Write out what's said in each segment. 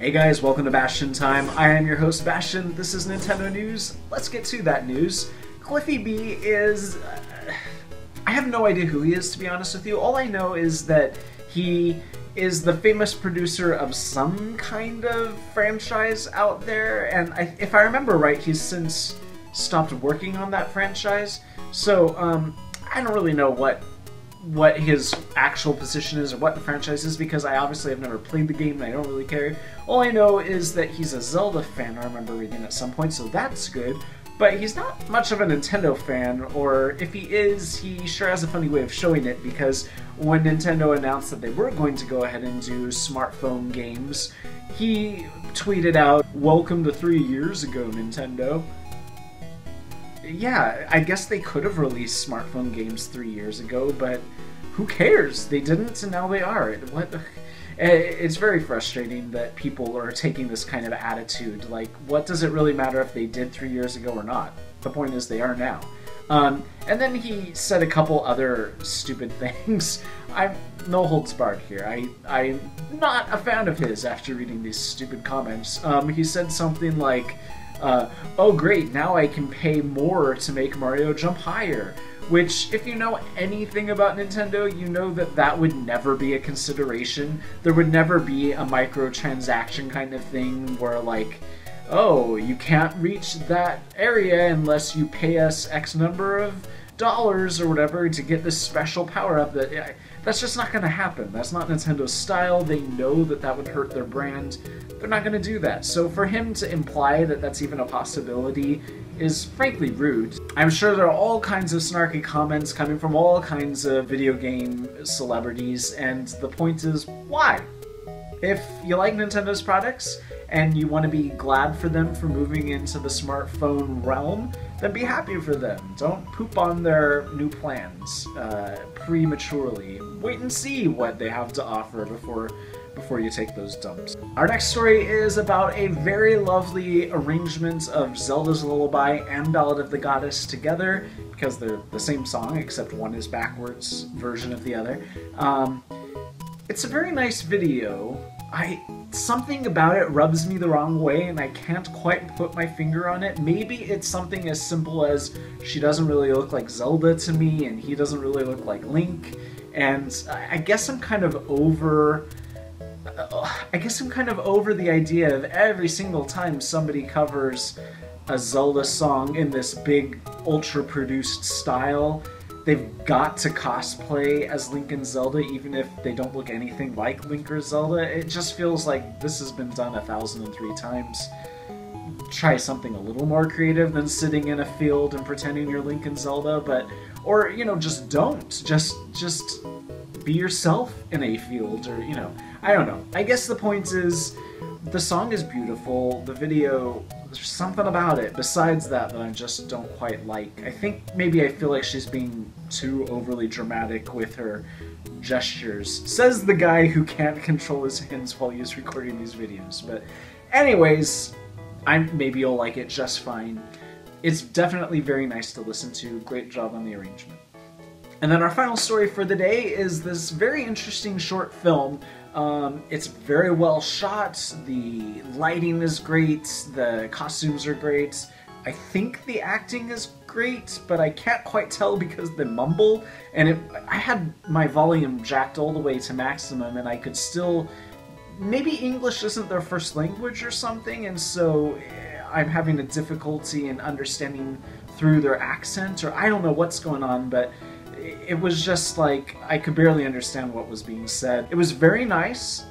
Hey guys, welcome to Bastion Time. I am your host Bastion. This is Nintendo News. Let's get to that news. Cliffy B is... I have no idea who he is, to be honest with you. All I know is that he is the famous producer of some kind of franchise out there, and if I remember right, he's since stopped working on that franchise. So, I don't really know what his actual position is or what the franchise is, because I obviously have never played the game and I don't really care. All I know is that he's a Zelda fan, I remember reading at some point, so that's good. But he's not much of a Nintendo fan, or if he is, he sure has a funny way of showing it, because when Nintendo announced that they were going to go ahead and do smartphone games, he tweeted out, "Welcome to 3 years ago, Nintendo." Yeah, I guess they could have released smartphone games 3 years ago, but who cares? They didn't, and now they are. What? It's very frustrating that people are taking this kind of attitude. Like, what does it really matter if they did 3 years ago or not? The point is they are now. And then he said a couple other stupid things. I'm no holds barred here. I'm not a fan of his after reading these stupid comments. He said something like, oh great, now I can pay more to make Mario jump higher. Which, if you know anything about Nintendo, you know that that would never be a consideration. There would never be a microtransaction kind of thing where, like, oh, you can't reach that area unless you pay us X number of dollars or whatever to get this special power-up. That's just not going to happen. That's not Nintendo's style. They know that that would hurt their brand. They're not going to do that. So for him to imply that that's even a possibility is frankly rude. I'm sure there are all kinds of snarky comments coming from all kinds of video game celebrities, and the point is, why? If you like Nintendo's products and you want to be glad for them for moving into the smartphone realm, then be happy for them. Don't poop on their new plans prematurely. Wait and see what they have to offer before you take those dumps. Our next story is about a very lovely arrangement of Zelda's Lullaby and Ballad of the Goddess together, because they're the same song, except one is backwards version of the other. It's a very nice video. Something about it rubs me the wrong way, and I can't quite put my finger on it. Maybe it's something as simple as she doesn't really look like Zelda to me, and he doesn't really look like Link, and I guess I'm kind of over the idea of every single time somebody covers a Zelda song in this big, ultra-produced style, they've got to cosplay as Link and Zelda, even if they don't look anything like Link or Zelda. It just feels like this has been done 1,003 times. Try something a little more creative than sitting in a field and pretending you're Link and Zelda, or, you know, just don't. Just be yourself in a field, or, you know, I don't know. I guess the point is, the song is beautiful, the video, there's something about it besides that I just don't quite like. I think maybe I feel like she's being too overly dramatic with her gestures. Says the guy who can't control his hands while he's recording these videos. But anyways, maybe you'll like it just fine. It's definitely very nice to listen to. Great job on the arrangement. And then our final story for the day is this very interesting short film. It's very well shot, the lighting is great, the costumes are great, I think the acting is great, but I can't quite tell because they mumble, and I had my volume jacked all the way to maximum, and I could still... Maybe English isn't their first language or something, and so I'm having a difficulty in understanding through their accent, or I don't know what's going on, but it was just like, I could barely understand what was being said. It was very nice,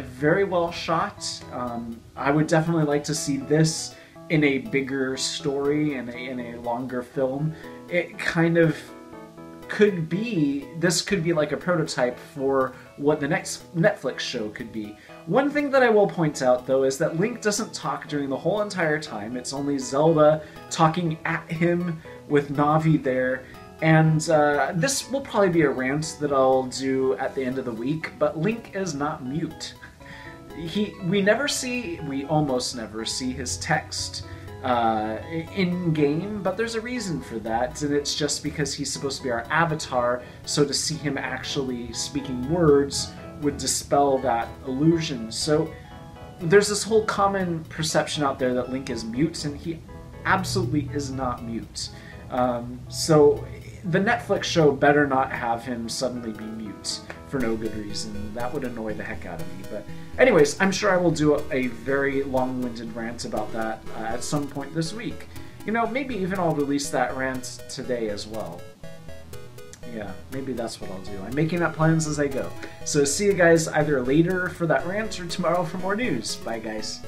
very well shot. I would definitely like to see this in a bigger story, in a longer film. It kind of could be, this could be like a prototype for what the next Netflix show could be. One thing that I will point out, though, is that Link doesn't talk during the whole entire time. It's only Zelda talking at him with Navi there. And this will probably be a rant that I'll do at the end of the week, but Link is not mute. We almost never see his text in-game, but there's a reason for that, and it's just because he's supposed to be our avatar, so to see him actually speaking words would dispel that illusion. So there's this whole common perception out there that Link is mute, and he absolutely is not mute. So the Netflix show better not have him suddenly be mute for no good reason. That would annoy the heck out of me. But anyways, I'm sure I will do a very long-winded rant about that at some point this week. You know, maybe even I'll release that rant today as well. Yeah, maybe that's what I'll do. I'm making up plans as I go. So see you guys either later for that rant or tomorrow for more news. Bye, guys.